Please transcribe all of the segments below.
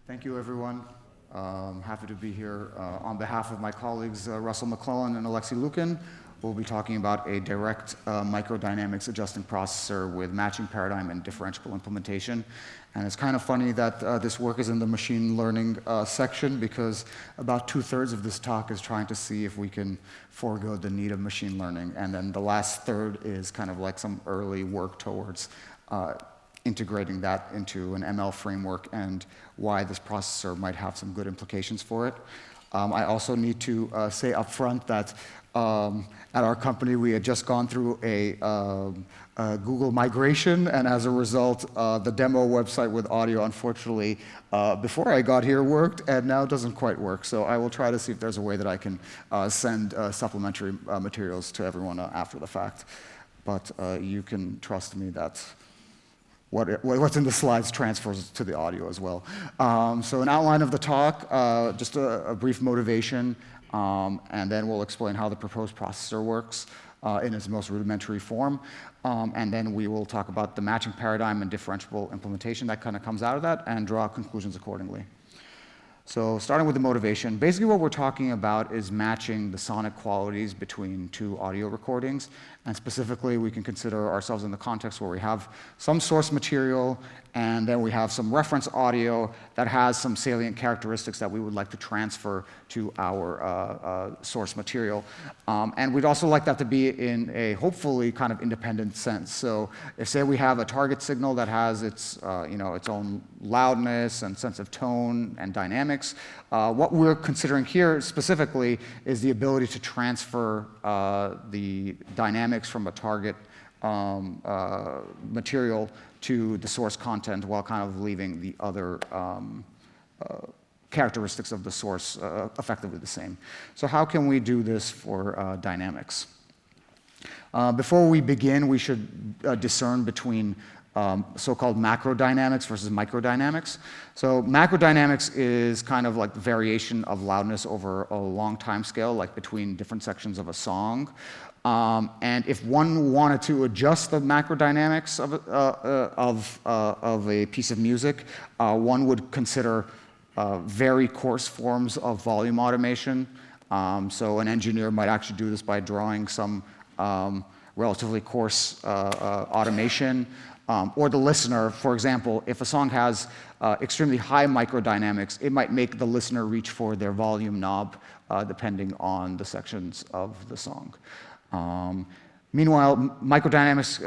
Thank you, everyone. Happy to be here. On behalf of my colleagues, Russell McClellan and Alexey Lukin, we'll be talking about a direct microdynamics adjusting processor with matching paradigm and differentiable implementation. And it's kind of funny that this work is in the machine learning section, because about 2/3 of this talk is trying to see if we can forego the need of machine learning. And then the last third is kind of like some early work towards integrating that into an ML framework and why this processor might have some good implications for it. I also need to say up front that at our company, we had just gone through a Google migration, and as a result, the demo website with audio, unfortunately, before I got here worked, and now doesn't quite work. So I will try to see if there's a way that I can send supplementary materials to everyone after the fact. But you can trust me that what's in the slides transfers to the audio as well. So an outline of the talk, just a brief motivation, and then we'll explain how the proposed processor works in its most rudimentary form. And then we will talk about the matching paradigm and differentiable implementation that kind of comes out of that, and draw conclusions accordingly. So starting with the motivation, basically what we're talking about is matching the sonic qualities between two audio recordings. And specifically, we can consider ourselves in the context where we have some source material, and then we have some reference audio that has some salient characteristics that we would like to transfer to our source material. And we'd also like that to be in a hopefully kind of independent sense. So if, say, we have a target signal that has its own loudness and sense of tone and dynamics, what we're considering here specifically is the ability to transfer the dynamics from a target material to the source content while kind of leaving the other characteristics of the source effectively the same. So how can we do this for dynamics? Before we begin, we should discern between so-called macrodynamics versus microdynamics. So macrodynamics is kind of like the variation of loudness over a long time scale, like between different sections of a song. And if one wanted to adjust the macrodynamics of a piece of music, one would consider very coarse forms of volume automation. So an engineer might actually do this by drawing some relatively coarse automation. Or the listener, for example, if a song has extremely high microdynamics, it might make the listener reach for their volume knob depending on the sections of the song. Meanwhile, microdynamics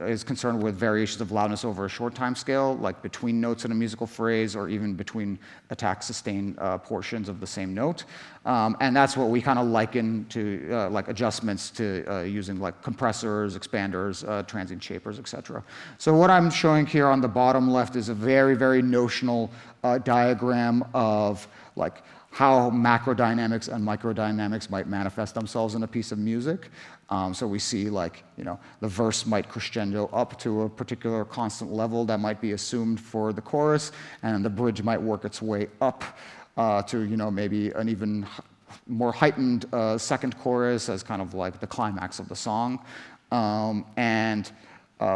is concerned with variations of loudness over a short time scale, like between notes in a musical phrase or even between attack-sustain portions of the same note. And that's what we kind of liken to like adjustments to using like compressors, expanders, transient shapers, etc. So what I'm showing here on the bottom left is a very, very notional diagram of like how macrodynamics and microdynamics might manifest themselves in a piece of music. So we see like, the verse might crescendo up to a particular constant level that might be assumed for the chorus, and the bridge might work its way up to, maybe an even more heightened second chorus as kind of like the climax of the song.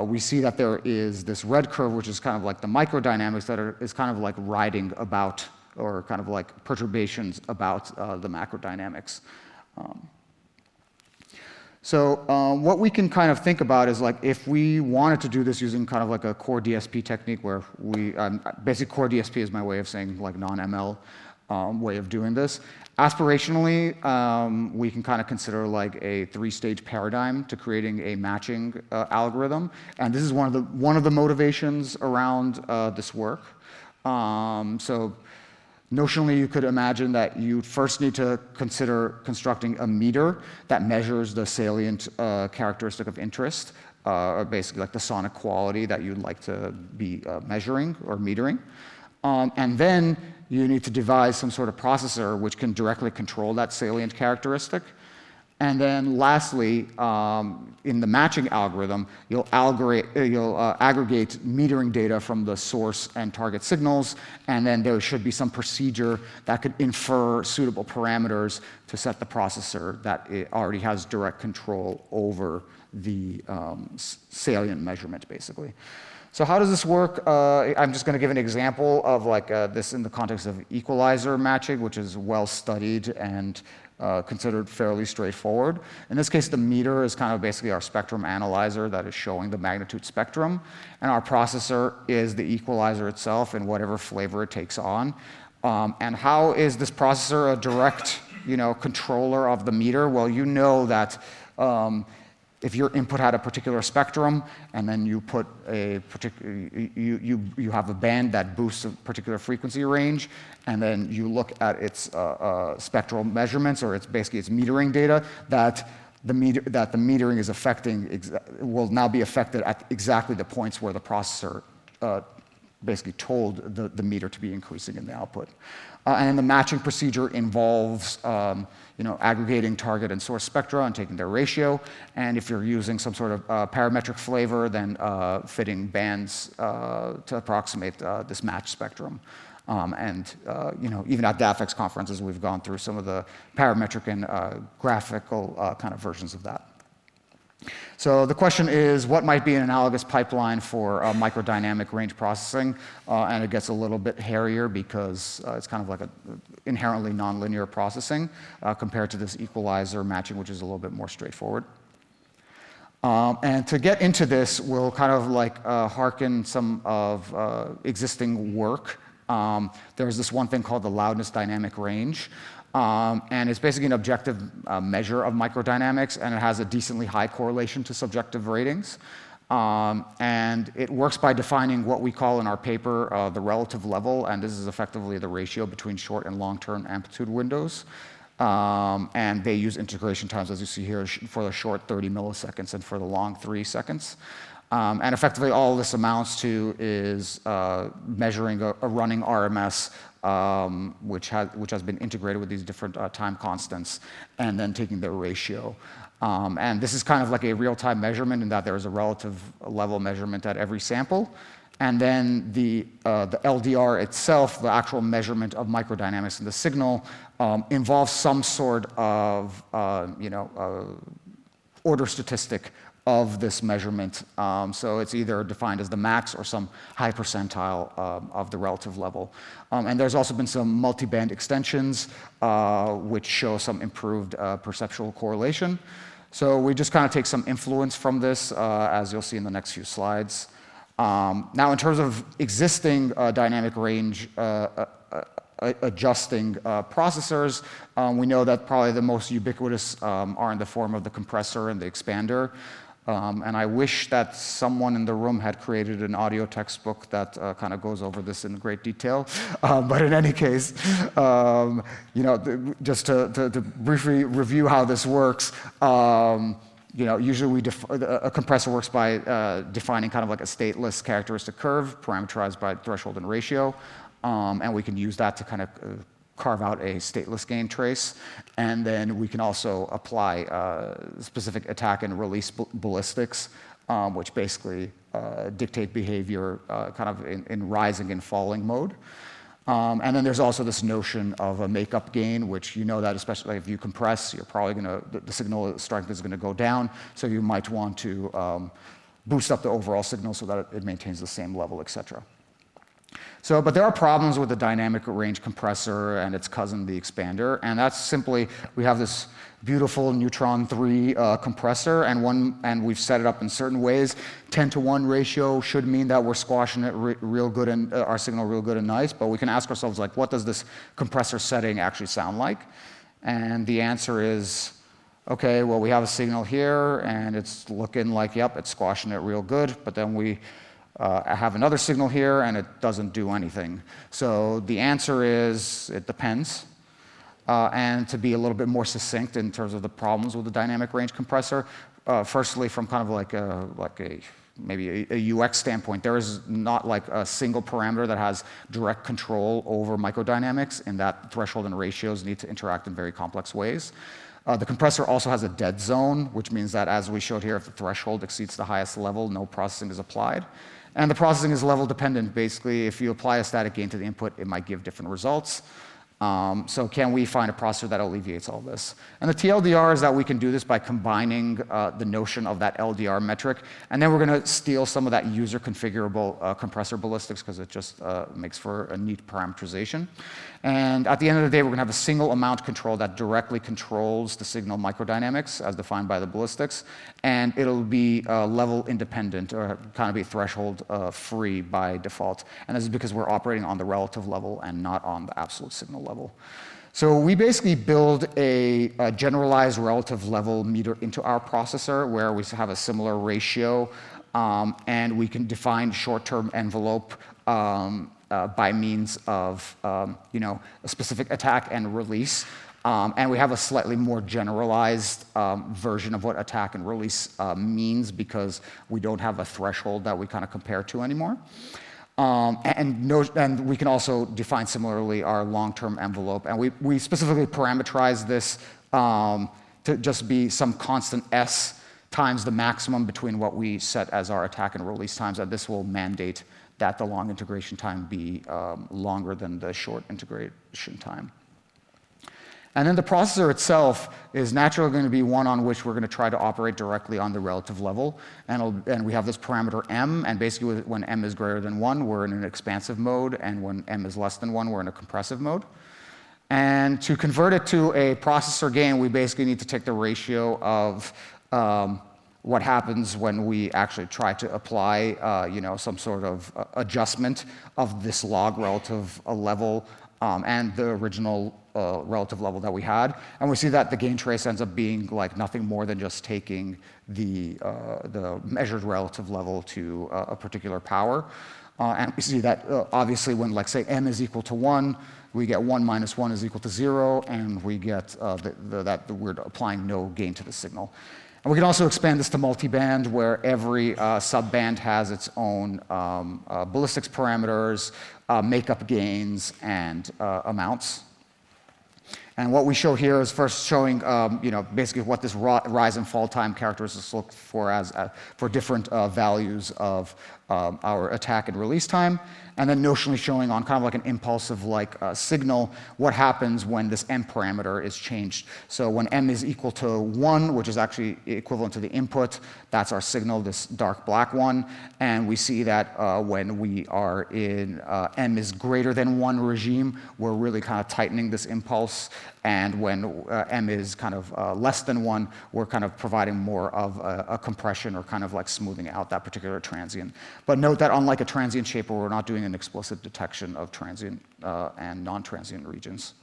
We see that there is this red curve, which is kind of like the microdynamics that is kind of like riding about, or kind of like perturbations about the macrodynamics. So what we can kind of think about is like if we wanted to do this using kind of like a core DSP technique, where we, basic core DSP is my way of saying like non-ML way of doing this. Aspirationally, we can kind of consider like a 3-stage paradigm to creating a matching algorithm. And this is one of the motivations around this work. So notionally, you could imagine that you first need to consider constructing a meter that measures the salient characteristic of interest, basically like the sonic quality that you'd like to be measuring or metering. And then you need to devise some sort of processor which can directly control that salient characteristic. And then lastly, in the matching algorithm, you'll aggregate metering data from the source and target signals, and then there should be some procedure that could infer suitable parameters to set the processor that it already has direct control over the salient measurement, basically. So how does this work? I'm just going to give an example of like this in the context of equalizer matching, which is well studied and considered fairly straightforward. In this case, the meter is kind of basically our spectrum analyzer that is showing the magnitude spectrum, and our processor is the equalizer itself in whatever flavor it takes on. And how is this processor a direct, controller of the meter? Well, you know that if your input had a particular spectrum, and then you put a particular, you have a band that boosts a particular frequency range, and then you look at its spectral measurements, or its metering data, that the metering is affecting will now be affected at exactly the points where the processor basically told the meter to be increasing in the output. And the matching procedure involves aggregating target and source spectra and taking their ratio. And if you're using some sort of parametric flavor, then fitting bands to approximate this match spectrum. Even at DAFx conferences, we've gone through some of the parametric and graphical kind of versions of that. So the question is, what might be an analogous pipeline for microdynamic range processing? And it gets a little bit hairier because it's kind of like an inherently nonlinear processing compared to this equalizer matching, which is a little bit more straightforward. And to get into this, we'll kind of like hearken some of existing work. There's this one thing called the loudness dynamic range. And it's basically an objective measure of microdynamics, and it has a decently high correlation to subjective ratings. And it works by defining what we call in our paper the relative level, and this is effectively the ratio between short and long-term amplitude windows. And they use integration times, as you see here, for the short 30 milliseconds and for the long 3 seconds. And effectively, all this amounts to is measuring a running RMS, which has been integrated with these different time constants, and then taking their ratio. And this is kind of like a real-time measurement in that there is a relative level measurement at every sample. And then the LDR itself, the actual measurement of microdynamics in the signal, involves some sort of order statistic of this measurement. So it's either defined as the max or some high percentile of the relative level. And there's also been some multi-band extensions which show some improved perceptual correlation. So we just kind of take some influence from this, as you'll see in the next few slides. Now, in terms of existing dynamic range adjusting processors, we know that probably the most ubiquitous are in the form of the compressor and the expander. And I wish that someone in the room had created an audio textbook that kind of goes over this in great detail. But in any case, just to briefly review how this works, usually a compressor works by defining kind of like a stateless characteristic curve parameterized by threshold and ratio. And we can use that to kind of carve out a stateless gain trace. And then we can also apply specific attack and release ballistics, which basically dictate behavior kind of in rising and falling mode. And then there's also this notion of a makeup gain, which you know that especially if you compress, you're probably the signal strength is going to go down. So you might want to boost up the overall signal so that it maintains the same level, et cetera. So, but there are problems with the dynamic range compressor and its cousin, the expander, and that's simply, we have this beautiful neutron 3 compressor, and we've set it up in certain ways. 10-to-1 ratio should mean that we're squashing it real good and our signal real good and nice, but we can ask ourselves, like, what does this compressor setting actually sound like? And the answer is, okay, well, we have a signal here, and it's looking like, yep, it's squashing it real good, but then we I have another signal here, and it doesn't do anything. So the answer is, it depends. And to be a little bit more succinct in terms of the problems with the dynamic range compressor, firstly, from kind of like maybe a UX standpoint, there is not like a single parameter that has direct control over microdynamics, in that threshold and ratios need to interact in very complex ways. The compressor also has a dead zone, which means that, as we showed here, if the threshold exceeds the highest level, no processing is applied. And the processing is level dependent. Basically, if you apply a static gain to the input, it might give different results. So can we find a processor that alleviates all this? And the TLDR is that we can do this by combining the notion of that LDR metric, and then we're going to steal some of that user configurable compressor ballistics because it just makes for a neat parameterization. And at the end of the day, we're going to have a single amount control that directly controls the signal microdynamics as defined by the ballistics, and it'll be level independent or kind of be threshold free by default. And this is because we're operating on the relative level and not on the absolute signal level. So we basically build a generalized relative level meter into our processor where we have a similar ratio, and we can define short-term envelope by means of a specific attack and release. And we have a slightly more generalized version of what attack and release means because we don't have a threshold that we kind of compare to anymore. And we can also define similarly our long-term envelope. And we specifically parameterize this to just be some constant S times the maximum between what we set as our attack and release times. And this will mandate that the long integration time be longer than the short integration time. And then the processor itself is naturally going to be one on which we're going to try to operate directly on the relative level. And we have this parameter m, and basically when m is greater than 1, we're in an expansive mode, and when m is less than 1, we're in a compressive mode. And to convert it to a processor gain, we basically need to take the ratio of what happens when we actually try to apply some sort of adjustment of this log relative level and the original relative level that we had. And we see that the gain trace ends up being like nothing more than just taking the measured relative level to a particular power. And we see that obviously when, like, say, m is equal to 1, we get 1 minus 1 is equal to 0, and we get that we're applying no gain to the signal. And we can also expand this to multiband, where every subband has its own ballistics parameters, makeup gains, and amounts. And what we show here is first showing, basically what this rise and fall time characteristics look for for different values of our attack and release time, and then notionally showing on kind of like an impulsive-like signal what happens when this m parameter is changed. So when m is equal to 1, which is actually equivalent to the input, that's our signal, this dark black one. And we see that when we are in m is greater than 1 regime, we're really kind of tightening this impulse. And when m is kind of less than 1, we're kind of providing more of a compression or kind of like smoothing out that particular transient. But note that unlike a transient shaper, we're not doing an explicit detection of transient and non-transient regions.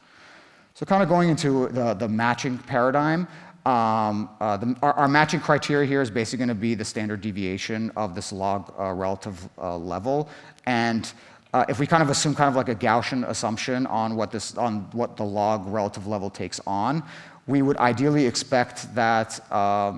So kind of going into the matching paradigm, our matching criteria here is basically going to be the standard deviation of this log relative level. And if we kind of assume kind of like a Gaussian assumption on what the log relative level takes on, we would ideally expect that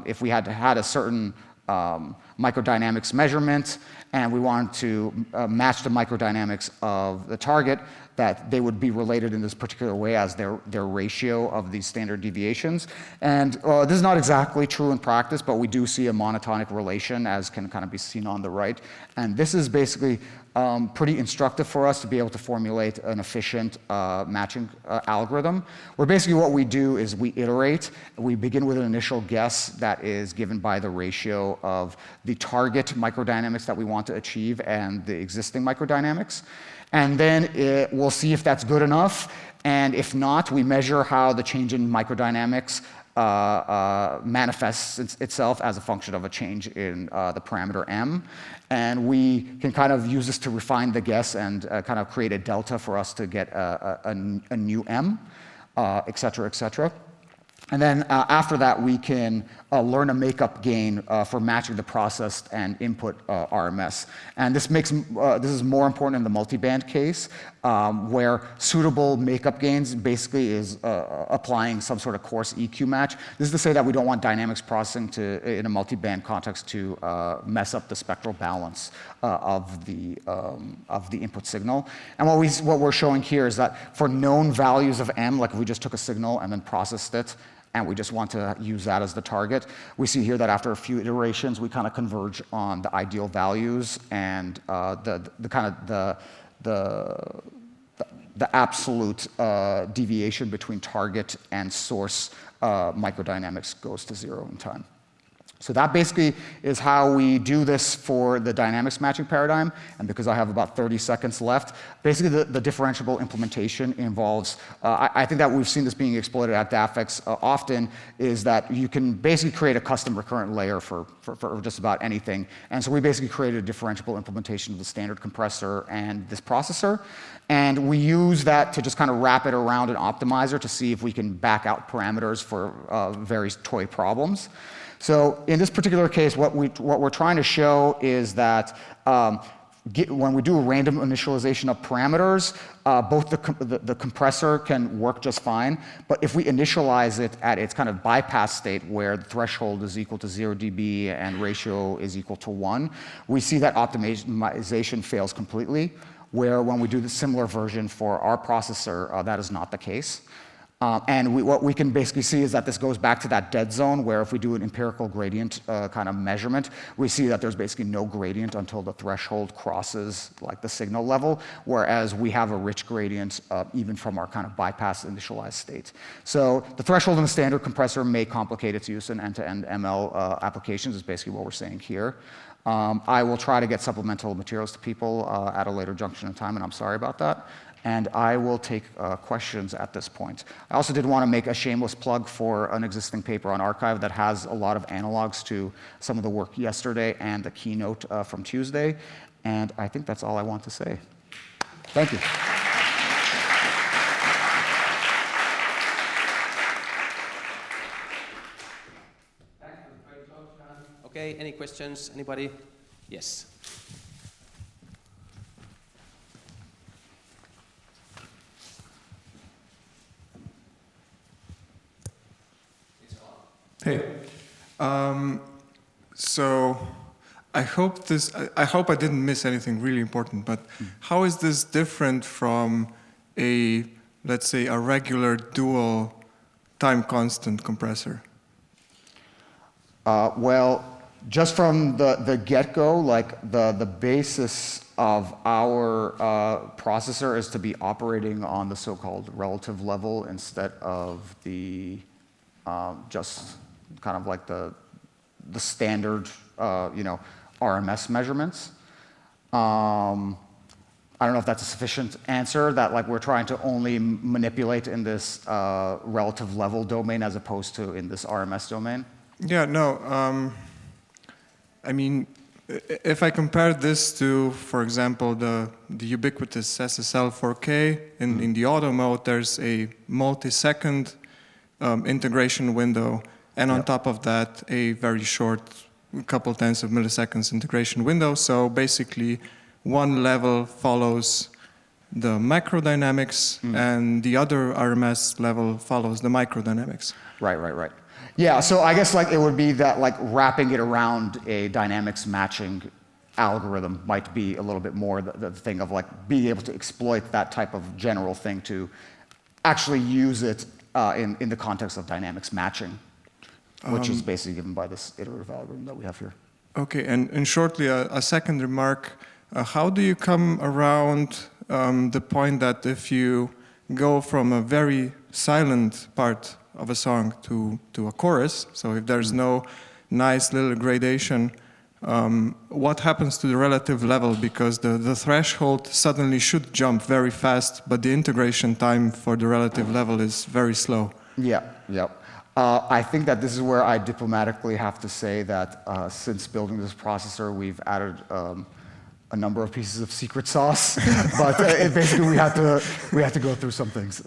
if we had a certain microdynamics measurement and we wanted to match the microdynamics of the target, that they would be related in this particular way as their ratio of these standard deviations. And this is not exactly true in practice, but we do see a monotonic relation, as can kind of be seen on the right. And this is basically pretty instructive for us to be able to formulate an efficient matching algorithm, where basically what we do is we iterate. We begin with an initial guess that is given by the ratio of the target microdynamics that we want to achieve and the existing microdynamics. And then we'll see if that's good enough. And if not, we measure how the change in microdynamics manifests itself as a function of a change in the parameter m. And we can kind of use this to refine the guess and kind of create a delta for us to get a new m, et cetera, et cetera. And then after that, we can learn a makeup gain for matching the processed and input RMS. And this is more important in the multiband case, where suitable makeup gains basically is applying some sort of coarse EQ match. This is to say that we don't want dynamics processing in a multiband context to mess up the spectral balance of the input signal. And what we're showing here is that for known values of m, like if we just took a signal and then processed it, and we just want to use that as the target, we see here that after a few iterations, we kind of converge on the ideal values, and the absolute deviation between target and source microdynamics goes to 0 in time. So that basically is how we do this for the dynamics matching paradigm. And because I have about 30 seconds left, basically the differentiable implementation involves, I think that we've seen this being exploited at DAFx often, is that you can basically create a custom recurrent layer for just about anything. And so we basically created a differentiable implementation of the standard compressor and this processor. And we use that to just kind of wrap it around an optimizer to see if we can back out parameters for various toy problems. So in this particular case, what we're trying to show is that when we do a random initialization of parameters, both the compressor can work just fine. But if we initialize it at its kind of bypass state, where the threshold is equal to 0 dB and ratio is equal to 1, we see that optimization fails completely, where when we do the similar version for our processor, that is not the case. And what we can basically see is that this goes back to that dead zone, where if we do an empirical gradient kind of measurement, we see that there's basically no gradient until the threshold crosses like the signal level, whereas we have a rich gradient even from our kind of bypass initialized state. So the threshold in the standard compressor may complicate its use in end-to-end ML applications, is basically what we're saying here. I will try to get supplemental materials to people at a later junction in time, and I'm sorry about that. And I will take questions at this point. I also did want to make a shameless plug for an existing paper on arXiv that has a lot of analogs to some of the work yesterday and the keynote from Tuesday. And I think that's all I want to say. Thank you. Thanks for the great talk, Shahan. Okay, any questions? Anybody? Yes. Hey, so I hope I didn't miss anything really important, but how is this different from a, let's say, a regular dual time constant compressor? Well, just from the get-go, like the basis of our processor is to be operating on the so-called relative level instead of the just kind of like the standard, RMS measurements. I don't know if that's a sufficient answer, that like we're trying to only manipulate in this relative level domain as opposed to in this RMS domain. Yeah, no. I mean, if I compare this to, for example, the ubiquitous SSL 4K, in the auto mode, there's a multi-second integration window, and on top of that, a very short, couple tens of milliseconds integration window. So basically, one level follows the macrodynamics, and the other RMS level follows the microdynamics. Right. Yeah, so I guess like it would be that like wrapping it around a dynamics matching algorithm might be a little bit more the thing of like being able to exploit that type of general thing to actually use it in the context of dynamics matching, which is basically given by this iterative algorithm that we have here. Okay, and shortly, a second remark. How do you come around the point that if you go from a very silent part of a song to a chorus, so if there's no nice little gradation, what happens to the relative level? Because the threshold suddenly should jump very fast, but the integration time for the relative level is very slow. Yeah. I think that this is where I diplomatically have to say that since building this processor, we've added a number of pieces of secret sauce, but basically we had to go through some things.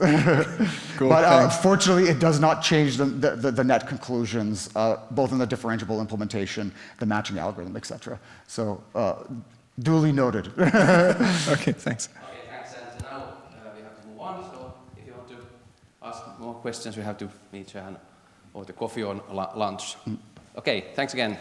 Cool, but fortunately, it does not change the net conclusions, both in the differentiable implementation, the matching algorithm, etc. So duly noted. Okay, thanks. Okay, thanks. And now we have to move on. So if you want to ask more questions, we have to meet Shahan over the coffee or lunch. Okay, thanks again.